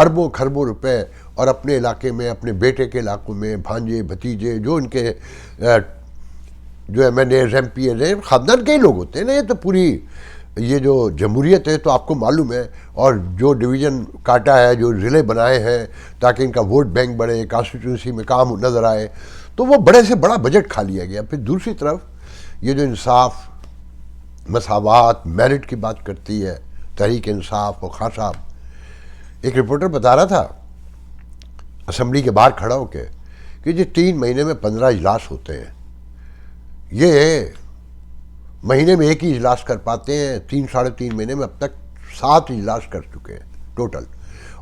اربوں کھربوں روپے اور اپنے علاقے میں اپنے بیٹے کے علاقوں میں بھانجے بھتیجے جو ان کے جو MNAs MPAs ہیں خاندان کے ہی لوگ ہوتے ہیں نا. یہ تو پوری یہ جو جمہوریت ہے تو آپ کو معلوم ہے, اور جو ڈویژن کاٹا ہے, جو ضلع بنائے ہیں تاکہ ان کا ووٹ بینک بڑھے, کانسٹیٹیونسی میں کام نظر آئے, تو وہ بڑے سے بڑا بجٹ کھا لیا گیا. پھر دوسری طرف یہ جو انصاف مساوات میرٹ کی بات کرتی ہے تحریک انصاف اور خان صاحب, ایک رپورٹر بتا رہا تھا اسمبلی کے باہر کھڑا ہو کے کہ یہ 3 مہینے میں 15 اجلاس ہوتے ہیں, یہ مہینے میں ایک ہی اجلاس کر پاتے ہیں, 3-3.5 مہینے میں اب تک 7 اجلاس کر چکے ہیں ٹوٹل,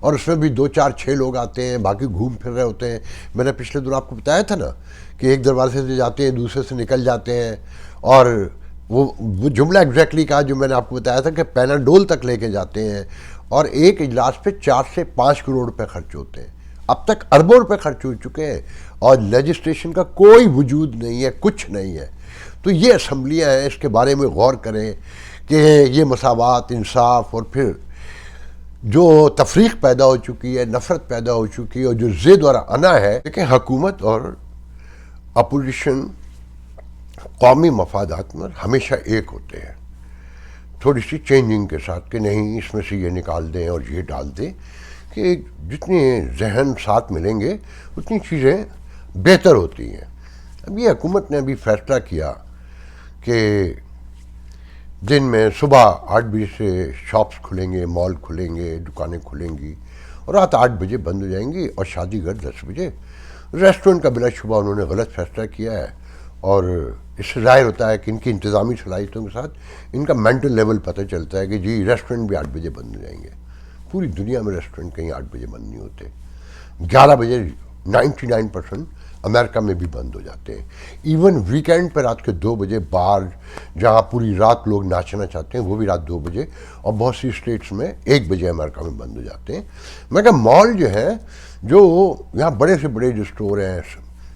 اور اس میں بھی 2-4-6 لوگ آتے ہیں, باقی گھوم پھر رہے ہوتے ہیں. میں نے پچھلے دن آپ کو بتایا تھا نا کہ ایک دروازے سے جاتے ہیں دوسرے سے نکل جاتے ہیں, اور وہ جملہ ایگزیکٹلی کہا جو میں نے آپ کو بتایا تھا کہ پیناڈول تک لے کے جاتے ہیں, اور ایک اجلاس پہ 4 سے 5 کروڑ روپے خرچ ہوتے ہیں. اب تک اربوں روپے خرچ ہو چکے ہیں اور لیجسلیشن کا کوئی وجود نہیں ہے, کچھ نہیں ہے. تو یہ اسمبلیاں ہیں, اس کے بارے میں غور کریں کہ یہ مساوات انصاف اور پھر جو تفریق پیدا ہو چکی ہے, نفرت پیدا ہو چکی ہے, اور جو ضد اور انا ہے. دیکھیں حکومت اور اپوزیشن قومی مفادات میں ہمیشہ ایک ہوتے ہیں, تھوڑی سی چینجنگ کے ساتھ کہ نہیں اس میں سے یہ نکال دیں اور یہ ڈال دیں, کہ جتنے ذہن ساتھ ملیں گے اتنی چیزیں بہتر ہوتی ہیں. اب یہ حکومت نے ابھی فیصلہ کیا کہ دن میں صبح 8 بجے سے شاپس کھلیں گے, مال کھلیں گے, دکانیں کھلیں گی, اور رات 8 بجے بند ہو جائیں گی, اور شادی گھر 10 بجے. ریسٹورنٹ کا بلا شبہ انہوں نے غلط فیصلہ کیا ہے, اور اس سے ظاہر ہوتا ہے کہ ان کی انتظامی صلاحیتوں کے ساتھ ان کا مینٹل لیول پتہ چلتا ہے کہ جی ریسٹورنٹ بھی 8 بجے بند ہو جائیں گے. پوری دنیا میں ریسٹورنٹ کہیں 8 بجے بند نہیں ہوتے, 11 بجے 99% امریکہ میں بھی بند ہو جاتے ہیں. ایون ویکینڈ پہ رات کے 2 بجے بار جہاں پوری رات لوگ ناچنا چاہتے ہیں وہ بھی رات 2 بجے, اور بہت سی اسٹیٹس میں 1 بجے امریکہ میں بند ہو جاتے ہیں. میں کہا مال جو ہے, جو یہاں بڑے سے بڑے جو اسٹور ہیں,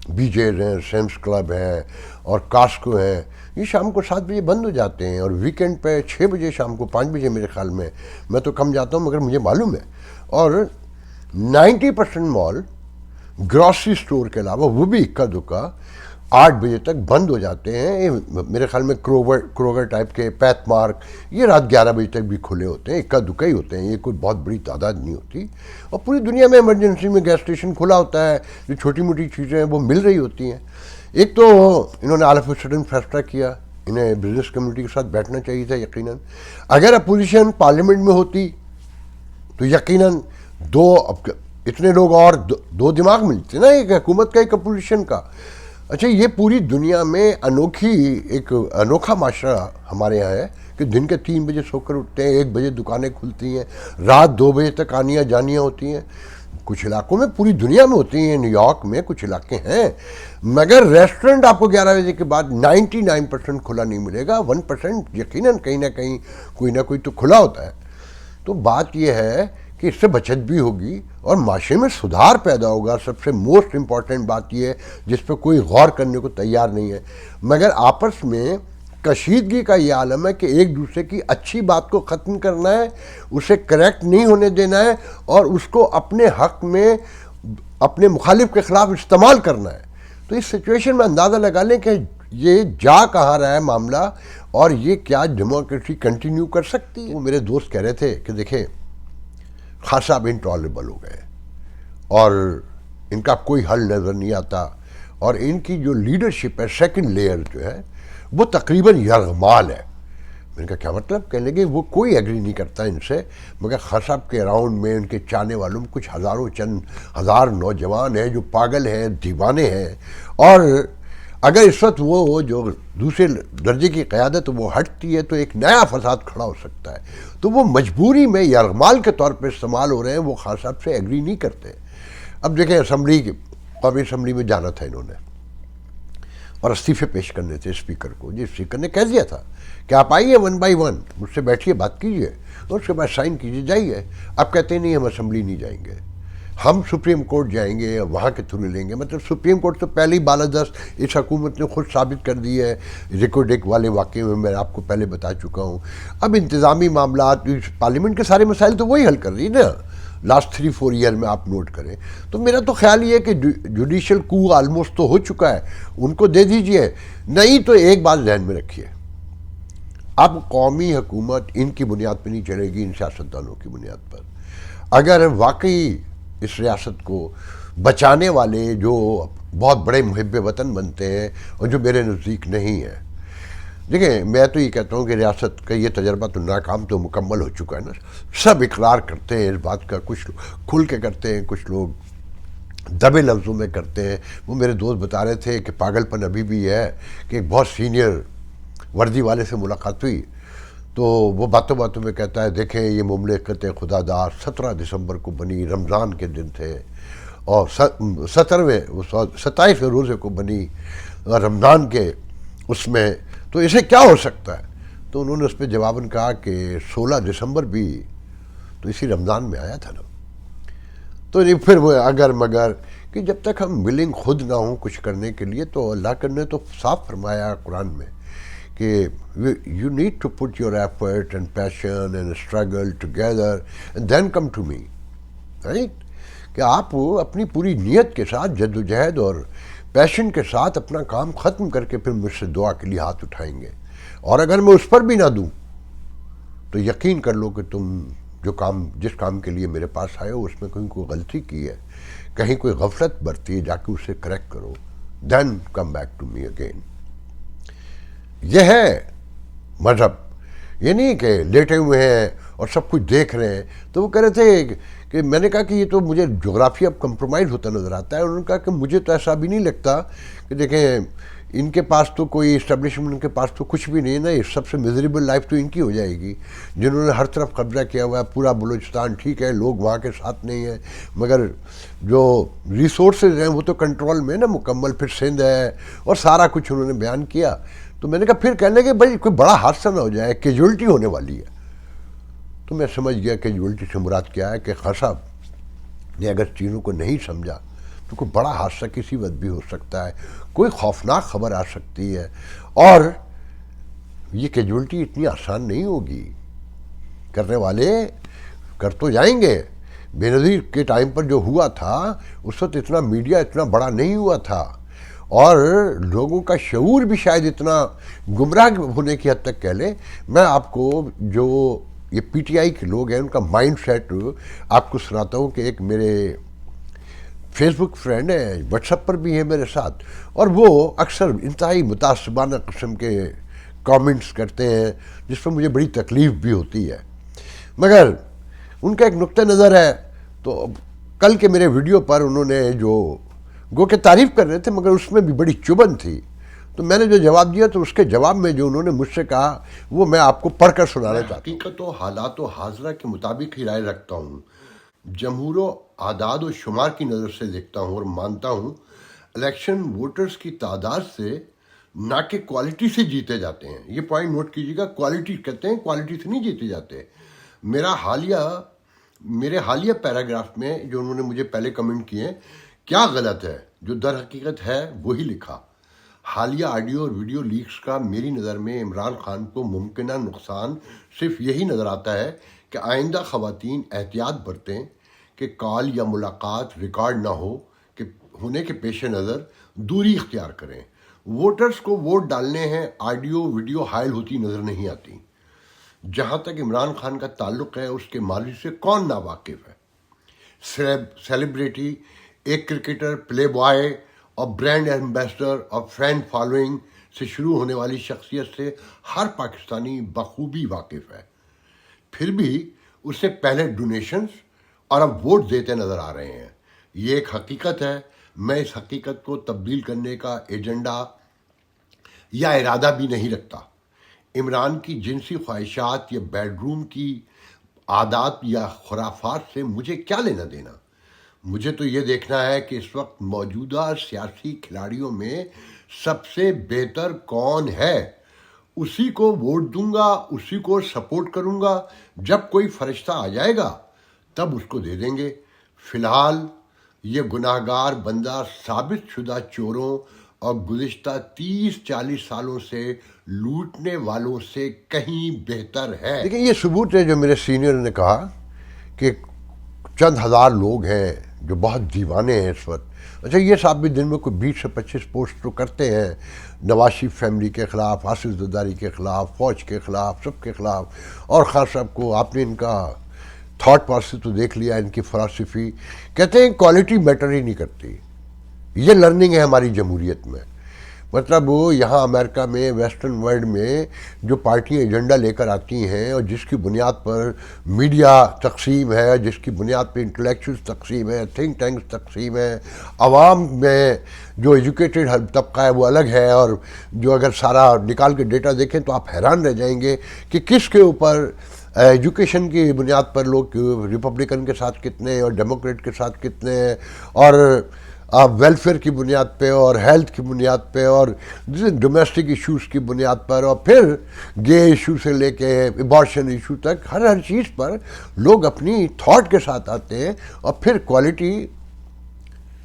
بی جیز ہیں, سیمس کلب ہیں اور کاسکو ہیں, یہ شام کو 7 بجے بند ہو جاتے ہیں, اور ویکینڈ پہ 6 بجے شام کو 5 بجے میرے خیال میں تو کم جاتا ہوں مگر مجھے معلوم ہے. اور 90% مال گراسری سٹور کے علاوہ وہ بھی اکا دکا 8 بجے تک بند ہو جاتے ہیں. میرے خیال میں کروگر ٹائپ کے, پیتھ مارک, یہ رات 11 بجے تک بھی کھلے ہوتے ہیں, اکا دکا ہی ہوتے ہیں, یہ کوئی بہت بڑی تعداد نہیں ہوتی. اور پوری دنیا میں ایمرجنسی میں گیس اسٹیشن کھلا ہوتا ہے, جو چھوٹی موٹی چیزیں ہیں وہ مل رہی ہوتی ہیں. ایک تو انہوں نے آل آف اے سڈن فیصلہ کیا, انہیں بزنس کمیونٹی کے ساتھ بیٹھنا چاہیے تھا. یقیناً اگر اپوزیشن پارلیمنٹ میں ہوتی تو یقیناً اتنے لوگ اور 2 دماغ ملتے نا, ایک حکومت کا ایک اپوزیشن کا. اچھا یہ پوری دنیا میں ایک انوکھا معاشرہ ہمارے یہاں ہے کہ دن کے 3 بجے سو کر اٹھتے ہیں, 1 بجے دکانیں کھلتی ہیں, رات 2 بجے تک آنیاں جانیاں ہوتی ہیں. کچھ علاقوں میں پوری دنیا میں ہوتی ہیں, نیو یارک میں کچھ علاقے ہیں, مگر ریسٹورنٹ آپ کو 11 بجے کے بعد 99% کھلا نہیں ملے گا, 1% یقیناً کہیں نہ کہیں کوئی نہ کوئی تو کھلا ہوتا ہے. تو بات یہ ہے کہ اس سے بچت بھی ہوگی اور معاشرے میں سدھار پیدا ہوگا. سب سے موسٹ امپورٹنٹ بات یہ ہے جس پہ کوئی غور کرنے کو تیار نہیں ہے, مگر آپس میں کشیدگی کا یہ عالم ہے کہ ایک دوسرے کی اچھی بات کو ختم کرنا ہے, اسے کریکٹ نہیں ہونے دینا ہے, اور اس کو اپنے حق میں اپنے مخالف کے خلاف استعمال کرنا ہے. تو اس سچویشن میں اندازہ لگا لیں کہ یہ جا کہاں رہا ہے معاملہ, اور یہ کیا ڈیموکریسی کنٹینیو کر سکتی ہے. وہ میرے دوست کہہ رہے تھے کہ دیکھیں خان صاحب انٹالریبل ہو گئے اور ان کا کوئی حل نظر نہیں آتا, اور ان کی جو لیڈرشپ ہے سیکنڈ لیئر جو ہے وہ تقریباً یرغمال ہے. میں نے کہا کیا مطلب؟ کہنے لگے وہ کوئی ایگری نہیں کرتا ان سے, مگر خان صاحب کے اراؤنڈ میں ان کے چاہنے والوں میں کچھ چند ہزار نوجوان ہیں جو پاگل ہیں, دیوانے ہیں, اور اگر اس وقت وہ جو دوسرے درجے کی قیادت وہ ہٹتی ہے تو ایک نیا فساد کھڑا ہو سکتا ہے. تو وہ مجبوری میں یرغمال کے طور پہ استعمال ہو رہے ہیں, وہ خان صاحب سے ایگری نہیں کرتے. اب دیکھیں قومی اسمبلی میں جانا تھا انہوں نے اور استعفے پیش کرنے تھے اسپیکر کو. جی اسپیکر نے کہہ دیا تھا کہ آپ آئیے 1 بائی 1 مجھ سے بیٹھیے, بات کیجیے, اور اس کے بعد سائن کیجیے, جائیے. اب کہتے نہیں ہم اسمبلی نہیں جائیں گے. ہم سپریم کورٹ جائیں گے وہاں کے تھرو لیں گے. مطلب سپریم کورٹ تو پہلے ہی بالادست اس حکومت نے خود ثابت کر دی ہے. ریکوڈیک والے واقعے میں آپ کو پہلے بتا چکا ہوں. اب انتظامی معاملات پارلیمنٹ کے سارے مسائل تو وہی حل کر رہی نا لاسٹ 3-4 ایئر میں آپ نوٹ کریں. تو میرا تو خیال یہ ہے کہ جوڈیشل کو آلموسٹ تو ہو چکا ہے, ان کو دے دیجئے. نہیں تو ایک بات ذہن میں رکھیے, اب قومی حکومت ان کی بنیاد پہ نہیں چلے گی, ان سیاستدانوں کی بنیاد پر. اگر واقعی اس ریاست کو بچانے والے جو بہت بڑے محب وطن بنتے ہیں اور جو میرے نزدیک نہیں ہیں, دیکھیں میں تو یہ کہتا ہوں کہ ریاست کا یہ تجربہ تو ناکام تو مکمل ہو چکا ہے نا. سب اقرار کرتے ہیں اس بات کا, کچھ لوگ کھل کے کرتے ہیں, کچھ لوگ دبے لفظوں میں کرتے ہیں. وہ میرے دوست بتا رہے تھے کہ پاگل پن ابھی بھی ہے کہ ایک بہت سینئر وردی والے سے ملاقات ہوئی تو وہ باتوں باتوں میں کہتا ہے دیکھیں یہ مملکت خدا دار 17 دسمبر کو بنی, رمضان کے دن تھے, اور 27 روزے کو بنی رمضان کے اس میں, تو اسے کیا ہو سکتا ہے. تو انہوں نے اس پہ جواباً کہا کہ 16 دسمبر بھی تو اسی رمضان میں آیا تھا نا. تو پھر وہ اگر مگر کہ جب تک ہم ولنگ خود نہ ہوں کچھ کرنے کے لیے, تو اللہ نے تو صاف فرمایا قرآن میں کہ you need to put your effort and passion and struggle together and then come to me, right. کہ آپ اپنی پوری نیت کے ساتھ جد و جہد اور پیشن کے ساتھ اپنا کام ختم کر کے پھر مجھ سے دعا کے لیے ہاتھ اٹھائیں گے. اور اگر میں اس پر بھی نہ دوں تو یقین کر لو کہ تم جس کام کے لیے میرے پاس آئے ہو اس میں کہیں کوئی غلطی کی ہے, کہیں کوئی غفلت برتی ہے, جا کے اسے کریکٹ کرو, then come back to me again. یہ ہے مذہب. یہ نہیں کہ لیٹے ہوئے ہیں اور سب کچھ دیکھ رہے ہیں. تو وہ کہہ رہے تھے کہ میں نے کہا کہ یہ تو مجھے جغرافیہ اب کمپرومائز ہوتا نظر آتا ہے. انہوں نے کہا کہ مجھے تو ایسا بھی نہیں لگتا کہ دیکھیں ان کے پاس تو کوئی اسٹیبلشمنٹ, ان کے پاس تو کچھ بھی نہیں ہے نا. سب سے میزریبل لائف تو ان کی ہو جائے گی جنہوں نے ہر طرف قبضہ کیا ہوا ہے. پورا بلوچستان ٹھیک ہے, لوگ وہاں کے ساتھ نہیں ہیں, مگر جو ریسورسز ہیں وہ تو کنٹرول میں نا مکمل. پھر سندھ ہے اور سارا کچھ انہوں نے بیان کیا. تو میں نے کہا پھر کہنے کہ بھائی کوئی بڑا حادثہ نہ ہو جائے, کیجولٹی ہونے والی ہے. تو میں سمجھ گیا کیجولٹی سے مراد کیا ہے کہ خان صاحب نے اگر چیزوں کو نہیں سمجھا تو کوئی بڑا حادثہ کسی وقت بھی ہو سکتا ہے, کوئی خوفناک خبر آ سکتی ہے, اور یہ کیجولٹی اتنی آسان نہیں ہوگی. کرنے والے کر تو جائیں گے. بے نظیر کے ٹائم پر جو ہوا تھا اس وقت اتنا میڈیا اتنا بڑا نہیں ہوا تھا, اور لوگوں کا شعور بھی شاید اتنا گمراہ ہونے کی حد تک کہہ لیں. میں آپ کو جو یہ پی ٹی آئی کے لوگ ہیں ان کا مائنڈ سیٹ آپ کو سناتا ہوں. کہ ایک میرے فیس بک فرینڈ ہے, واٹس ایپ پر بھی ہے میرے ساتھ, اور وہ اکثر انتہائی متعصبانہ قسم کے کامنٹس کرتے ہیں جس پر مجھے بڑی تکلیف بھی ہوتی ہے, مگر ان کا ایک نقطہ نظر ہے. تو کل کے میرے ویڈیو پر انہوں نے جو گو کہ تعریف کر رہے تھے مگر اس میں بھی بڑی چبھن تھی. تو میں نے جو جواب دیا تو اس کے جواب میں جو انہوں نے مجھ سے کہا وہ میں آپ کو پڑھ کر سنانا چاہتا ہوں. حقیقت و حالات و حاضرہ کے مطابق ہی رائے رکھتا ہوں. جمہور و اعداد و شمار کی نظر سے دیکھتا ہوں اور مانتا ہوں الیکشن ووٹرز کی تعداد سے نہ کہ کوالٹی سے جیتے جاتے ہیں. یہ پوائنٹ نوٹ کیجیے گا, کوالٹی کہتے ہیں, کوالٹی سے نہیں جیتے جاتے. میرے حالیہ پیراگراف میں جو انہوں نے مجھے پہلے کمنٹ کیے کیا غلط ہے, جو در حقیقت ہے وہی لکھا. حالیہ آڈیو اور ویڈیو لیکس کا میری نظر میں عمران خان کو ممکنہ نقصان صرف یہی نظر آتا ہے کہ آئندہ خواتین احتیاط برتیں کہ کال یا ملاقات ریکارڈ نہ ہونے کے پیش نظر دوری اختیار کریں. ووٹرز کو ووٹ ڈالنے ہیں, آڈیو ویڈیو حائل ہوتی نظر نہیں آتی. جہاں تک عمران خان کا تعلق ہے اس کے ماضی سے کون ناواقف ہے. سیلیبریٹی, ایک کرکٹر, پلے بوائے اور برانڈ ایمبیسڈر اور فین فالوئنگ سے شروع ہونے والی شخصیت سے ہر پاکستانی بخوبی واقف ہے. پھر بھی اس سے پہلے ڈونیشنز اور اب ووٹ دیتے نظر آ رہے ہیں. یہ ایک حقیقت ہے. میں اس حقیقت کو تبدیل کرنے کا ایجنڈا یا ارادہ بھی نہیں رکھتا. عمران کی جنسی خواہشات یا بیڈ روم کی عادات یا خرافات سے مجھے کیا لینا دینا. مجھے تو یہ دیکھنا ہے کہ اس وقت موجودہ سیاسی کھلاڑیوں میں سب سے بہتر کون ہے, اسی کو ووٹ دوں گا, اسی کو سپورٹ کروں گا. جب کوئی فرشتہ آ جائے گا تب اس کو دے دیں گے. فی الحال یہ گناہگار بندہ ثابت شدہ چوروں اور گزشتہ 30-40 سالوں سے لوٹنے والوں سے کہیں بہتر ہے. دیکھیں یہ ثبوت ہے جو میرے سینئر نے کہا کہ چند ہزار لوگ ہیں جو بہت دیوانے ہیں اس وقت. اچھا یہ صاحب بھی دن میں کوئی 20 سے 25 پوسٹ تو کرتے ہیں نواز شریف فیملی کے خلاف، آصف زرداری کے خلاف، فوج کے خلاف، سب کے خلاف. اور خان صاحب کو آپ نے ان کا تھاٹ پروسیس تو دیکھ لیا، ان کی فلسفی. کہتے ہیں کوالٹی میٹر ہی نہیں کرتی. یہ لرننگ ہے ہماری جمہوریت میں. مطلب یہاں امریکہ میں، ویسٹرن ورلڈ میں جو پارٹیاں ایجنڈا لے کر آتی ہیں اور جس کی بنیاد پر میڈیا تقسیم ہے، جس کی بنیاد پہ انٹلیکچوئلس تقسیم ہے، تھنک ٹینکس تقسیم ہے، عوام میں جو ایجوکیٹڈ طبقہ ہے وہ الگ ہے. اور جو اگر سارا نکال کے ڈیٹا دیکھیں تو آپ حیران رہ جائیں گے کہ کس کے اوپر ایجوکیشن کی بنیاد پر لوگ ریپبلکن کے ساتھ کتنے اور ڈیموکریٹ کے ساتھ کتنے ہیں، اور ویلفیئر کی بنیاد پہ اور ہیلتھ کی بنیاد پہ اور ڈومیسٹک ایشوز کی بنیاد پر، اور پھر گے ایشو سے لے کے ایبارشن ایشو تک ہر چیز پر لوگ اپنی تھاٹ کے ساتھ آتے ہیں. اور پھر کوالٹی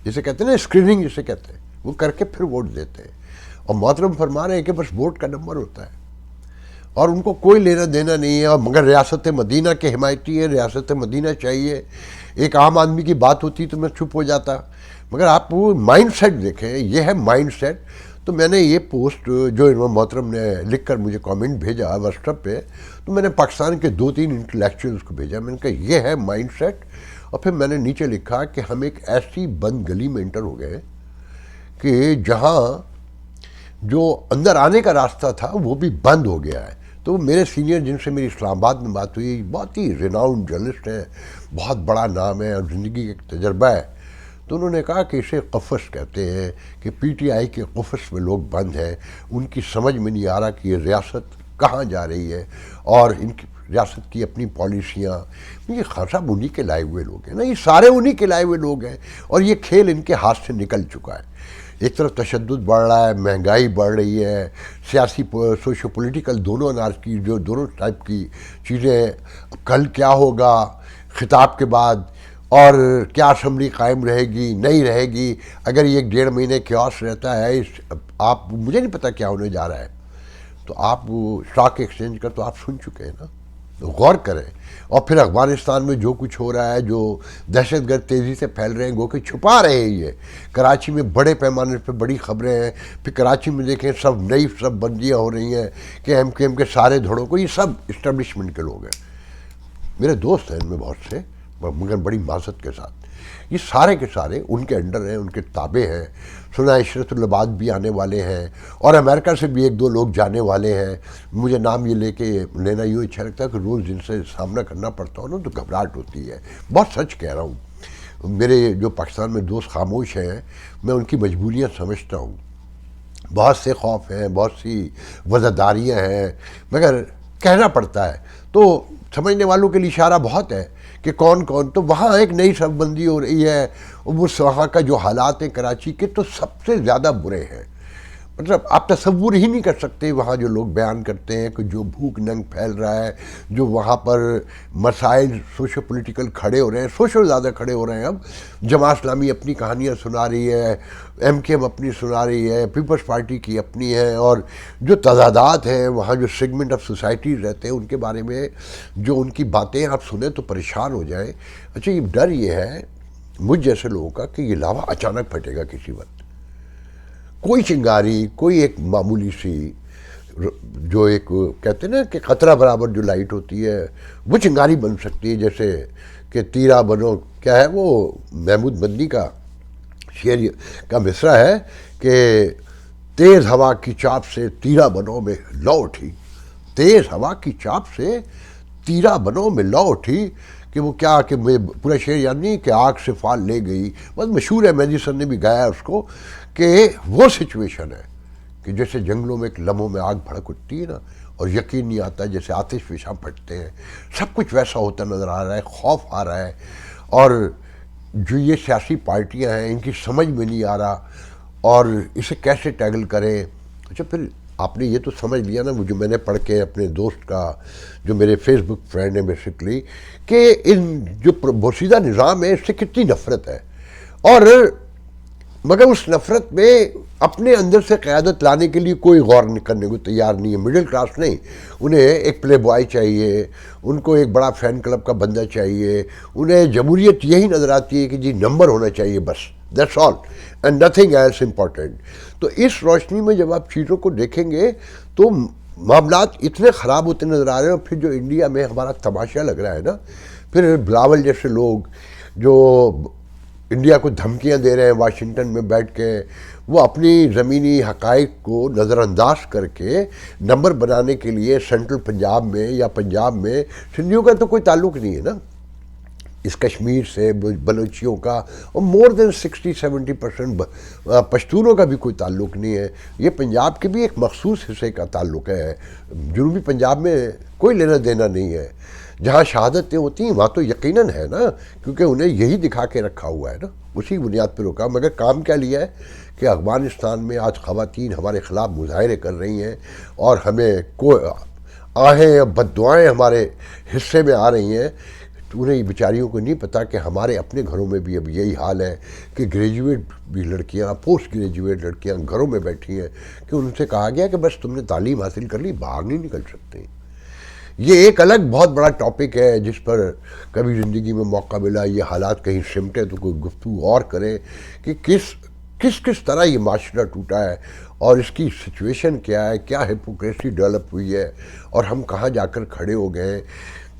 جسے کہتے ہیں نا، اسکریننگ جسے کہتے ہیں، وہ کر کے پھر ووٹ دیتے ہیں. اور محترم فرما رہے ہیں کہ بس ووٹ کا نمبر ہوتا ہے اور ان کو کوئی لینا دینا نہیں ہے. اور مگر ریاست مدینہ کے حمایتی ہے، ریاست مدینہ چاہیے. ایک عام آدمی کی بات ہوتی تو میں چپ ہو جاتا، مگر آپ وہ مائنڈ سیٹ دیکھیں، یہ ہے مائنڈ سیٹ. تو میں نے یہ پوسٹ جو امام محترم نے لکھ کر مجھے کامنٹ بھیجا واٹس ایپ پہ، تو میں نے پاکستان کے 2-3 انٹلیکچوئلس کو بھیجا. میں نے کہا یہ ہے مائنڈ سیٹ. اور پھر میں نے نیچے لکھا کہ ہم ایک ایسی بند گلی میں انٹر ہو گئے کہ جہاں جو اندر آنے کا راستہ تھا وہ بھی بند ہو گیا ہے. تو میرے سینئر جن سے میری اسلام آباد میں بات ہوئی، بہت ہی ریناؤنڈ جرنلسٹ ہیں، بہت بڑا نام ہے اور زندگی کا ایک تجربہ ہے. تو انہوں نے کہا کہ اسے قفس کہتے ہیں، کہ پی ٹی آئی کے قفس میں لوگ بند ہیں. ان کی سمجھ میں نہیں آ رہا کہ یہ ریاست کہاں جا رہی ہے، اور ان کی ریاست کی اپنی پالیسیاں. یہ خان صاحب انہی کے لائے ہوئے لوگ ہیں نا، یہ سارے انہی کے لائے ہوئے لوگ ہیں، اور یہ کھیل ان کے ہاتھ سے نکل چکا ہے. ایک طرف تشدد بڑھ رہا ہے، مہنگائی بڑھ رہی ہے، سیاسی سوشو پولیٹیکل دونوں اناج کی جو دونوں ٹائپ کی چیزیں ہیں. کل کیا ہوگا خطاب کے بعد، اور کیا اسمبلی قائم رہے گی نہیں رہے گی. اگر یہ 1-1.5 مہینے کیوس رہتا ہے، آپ مجھے نہیں پتا کیا ہونے جا رہا ہے. تو آپ اسٹاک ایکسچینج کا تو آپ سن چکے ہیں نا، غور کریں. اور پھر افغانستان میں جو کچھ ہو رہا ہے، جو دہشت گرد تیزی سے پھیل رہے ہیں، گو کہ چھپا رہے ہیں. یہ کراچی میں بڑے پیمانے پہ بڑی خبریں ہیں. پھر کراچی میں دیکھیں سب بندیاں ہو رہی ہیں کہ ایم کے ایم کے سارے دھڑوں کو، یہ سب اسٹیبلشمنٹ کے لوگ ہیں. میرے دوست ہیں ان میں بہت سے، مگر بڑی معذرت کے ساتھ. یہ سارے کے سارے ان کے انڈر ہیں، ان کے تابع ہیں. سنا عشرت العباد بھی آنے والے ہیں، اور امریکہ سے بھی 1-2 لوگ جانے والے ہیں. مجھے نام یہ لے کے لینا یوں اچھا لگتا ہے کہ روز جن سے سامنا کرنا پڑتا ہو نا تو گھبراہٹ ہوتی ہے. بہت سچ کہہ رہا ہوں. میرے جو پاکستان میں دوست خاموش ہیں، میں ان کی مجبوریاں سمجھتا ہوں. بہت سے خوف ہیں، بہت سی وزاداریاں ہیں، مگر کہنا پڑتا ہے. تو سمجھنے والوں کے لیے اشارہ بہت ہے کہ کون کون. تو وہاں ایک نئی صف بندی ہو رہی ہے. وہاں کا جو حالات ہیں کراچی کے تو سب سے زیادہ برے ہیں. مطلب آپ تصور ہی نہیں کر سکتے وہاں جو لوگ بیان کرتے ہیں کہ جو بھوک ننگ پھیل رہا ہے، جو وہاں پر مسائل سوشو پولیٹیکل کھڑے ہو رہے ہیں، سوشل زیادہ کھڑے ہو رہے ہیں. اب جماعت اسلامی اپنی کہانیاں سنا رہی ہے، ایم کے ایم اپنی سنا رہی ہے، پیپلز پارٹی کی اپنی ہے، اور جو تضادات ہیں وہاں جو سیگمنٹ آف سوسائٹی رہتے ہیں ان کے بارے میں جو ان کی باتیں آپ سنیں تو پریشان ہو جائیں. اچھا یہ ڈر یہ ہے مجھ جیسے لوگوں کا کہ یہ لاوا اچانک پھٹے گا کسی وقت. کوئی چنگاری، کوئی ایک معمولی سی جو ایک کہتے ہیں نا کہ خطرہ برابر جو لائٹ ہوتی ہے وہ چنگاری بن سکتی ہے. جیسے کہ تیرا بنو، کیا ہے وہ محمود مدنی کا شعر کا مصرع ہے کہ تیز ہوا کی چاپ سے تیرا بنو میں لو اٹھی. تیز ہوا کی چاپ سے تیرا بنو میں لو اٹھی. کہ وہ کیا کہ پورا شعر یاد نہیں کہ آگ سے فال لے گئی، بس مشہور ہے، مہدی سر نے بھی گایا اس کو. کہ وہ سچویشن ہے کہ جیسے جنگلوں میں ایک لمحوں میں آگ بھڑک اٹھتی ہے نا، اور یقین نہیں آتا جیسے آتش فشاں پھٹتے ہیں. سب کچھ ویسا ہوتا نظر آ رہا ہے، خوف آ رہا ہے. اور جو یہ سیاسی پارٹیاں ہیں ان کی سمجھ میں نہیں آ رہا اور اسے کیسے ٹیگل کریں. اچھا پھر آپ نے یہ تو سمجھ لیا نا، وہ جو میں نے پڑھ کے اپنے دوست کا، جو میرے فیس بک فرینڈ ہے بیسکلی، کہ ان جو بوسیدہ نظام ہے اس سے کتنی نفرت ہے، اور مگر اس نفرت میں اپنے اندر سے قیادت لانے کے لیے کوئی غور کرنے کو تیار نہیں ہے. مڈل کلاس نہیں، انہیں ایک پلے بوائے چاہیے، ان کو ایک بڑا فین کلب کا بندہ چاہیے، انہیں جمہوریت یہی نظر آتی ہے کہ جی نمبر ہونا چاہیے بس، that's all and nothing else important. تو اس روشنی میں جب آپ چیزوں کو دیکھیں گے تو معاملات اتنے خراب ہوتے نظر آ رہے ہیں. اور پھر جو انڈیا میں ہمارا تماشا لگ رہا ہے نا، پھر بلاول جیسے لوگ جو انڈیا کو دھمکیاں دے رہے ہیں واشنگٹن میں بیٹھ کے، وہ اپنی زمینی حقائق کو نظر انداز کر کے نمبر بنانے کے لیے سینٹرل پنجاب میں یا پنجاب میں، سندھیوں کا تو کوئی تعلق نہیں ہے نا اس کشمیر سے، بلوچیوں کا، اور مور دین 60-70% پشتونوں کا بھی کوئی تعلق نہیں ہے. یہ پنجاب کے بھی ایک مخصوص حصے کا تعلق ہے، جنوبی پنجاب میں کوئی لینا دینا نہیں ہے. جہاں شہادتیں ہوتی ہیں وہاں تو یقیناً ہے نا، کیونکہ انہیں یہی دکھا کے رکھا ہوا ہے نا، اسی بنیاد پہ روکا. مگر کام کیا لیا ہے کہ افغانستان میں آج خواتین ہمارے خلاف مظاہرے کر رہی ہیں، اور ہمیں آہیں بد دعائیں ہمارے حصے میں آ رہی ہیں. تو انہیں بیچاریوں کو نہیں پتا کہ ہمارے اپنے گھروں میں بھی اب یہی حال ہے کہ گریجویٹ بھی لڑکیاں، پوسٹ گریجویٹ لڑکیاں گھروں میں بیٹھی ہیں کہ ان سے کہا گیا کہ بس تم نے تعلیم حاصل کر لی، باہر نہیں نکل سکتے. یہ ایک الگ بہت بڑا ٹاپک ہے جس پر کبھی زندگی میں موقع ملا، یہ حالات کہیں سمٹے تو کوئی گفتگو اور کرے کہ کس طرح یہ معاشرہ ٹوٹا ہے، اور اس کی سچویشن کیا ہے، کیا ہپوکریسی ڈیولپ ہوئی ہے، اور ہم کہاں جا کر کھڑے ہو گئے ہیں.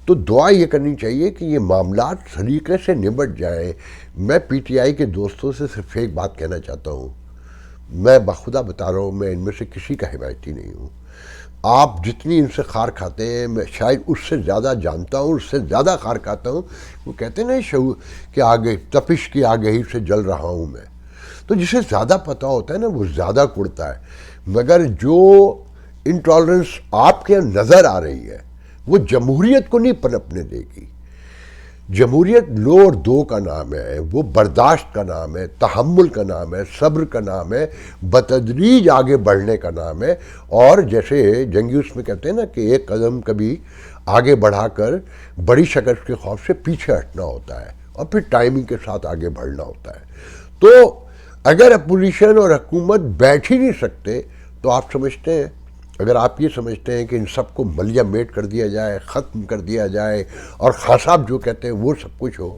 تو دعا یہ کرنی چاہیے کہ یہ معاملات سلیقے سے نمٹ جائیں. میں پی ٹی آئی کے دوستوں سے صرف ایک بات کہنا چاہتا ہوں، میں بخدا بتا رہا ہوں، میں ان میں سے کسی کا حمایتی نہیں ہوں. آپ جتنی ان سے خار کھاتے ہیں، میں شاید اس سے زیادہ جانتا ہوں، اس سے زیادہ خار کھاتا ہوں. وہ کہتے ہیں نا شعور کہ آگے تپش کی آگے ہی سے جل رہا ہوں میں. تو جسے زیادہ پتہ ہوتا ہے نا وہ زیادہ کڑتا ہے. مگر جو انٹالرنس آپ کے نظر آ رہی ہے وہ جمہوریت کو نہیں پنپنے دے گی. جمہوریت لو اور دو کا نام ہے، وہ برداشت کا نام ہے، تحمل کا نام ہے، صبر کا نام ہے، بتدریج آگے بڑھنے کا نام ہے. اور جیسے جنگی اس میں کہتے ہیں نا کہ ایک قدم کبھی آگے بڑھا کر بڑی شکست کے خوف سے پیچھے ہٹنا ہوتا ہے، اور پھر ٹائمنگ کے ساتھ آگے بڑھنا ہوتا ہے. تو اگر اپوزیشن اور حکومت بیٹھ ہی نہیں سکتے تو آپ سمجھتے ہیں، اگر آپ یہ سمجھتے ہیں کہ ان سب کو ملیہ میٹ کر دیا جائے، ختم کر دیا جائے، اور خان صاحب جو کہتے ہیں وہ سب کچھ ہو،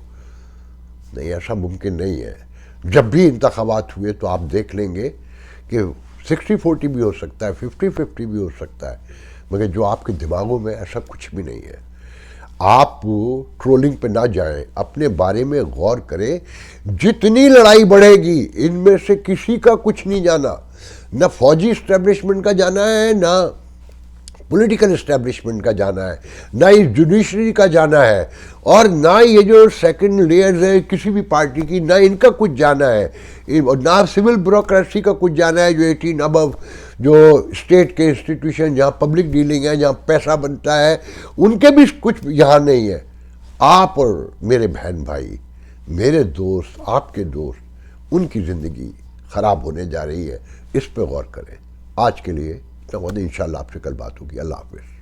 نہیں، ایسا ممکن نہیں ہے. جب بھی انتخابات ہوئے تو آپ دیکھ لیں گے کہ 60-40 بھی ہو سکتا ہے، 50-50 بھی ہو سکتا ہے، مگر جو آپ کے دماغوں میں ایسا کچھ بھی نہیں ہے. آپ ٹرولنگ پہ نہ جائیں، اپنے بارے میں غور کریں. جتنی لڑائی بڑھے گی ان میں سے کسی کا کچھ نہیں جانا، نہ فوجی اسٹیبلشمنٹ کا جانا ہے، نہ پولیٹیکل اسٹیبلشمنٹ کا جانا ہے، نہ اس جوڈیشری کا جانا ہے، اور نہ یہ جو سیکنڈ لیئرز ہے کسی بھی پارٹی کی، نہ ان کا کچھ جانا ہے، نہ سول بیوروکریسی کا کچھ جانا ہے. جو 18 ابو جو اسٹیٹ کے انسٹیٹیوشن جہاں پبلک ڈیلنگ ہے، جہاں پیسہ بنتا ہے، ان کے بھی کچھ یہاں نہیں ہے. آپ اور میرے بہن بھائی، میرے دوست، آپ کے دوست، ان کی زندگی خراب ہونے جا رہی ہے. اس پہ غور کریں. آج کے لیے اتنا بہت، انشاءاللہ آپ سے کل بات ہوگی. اللہ حافظ.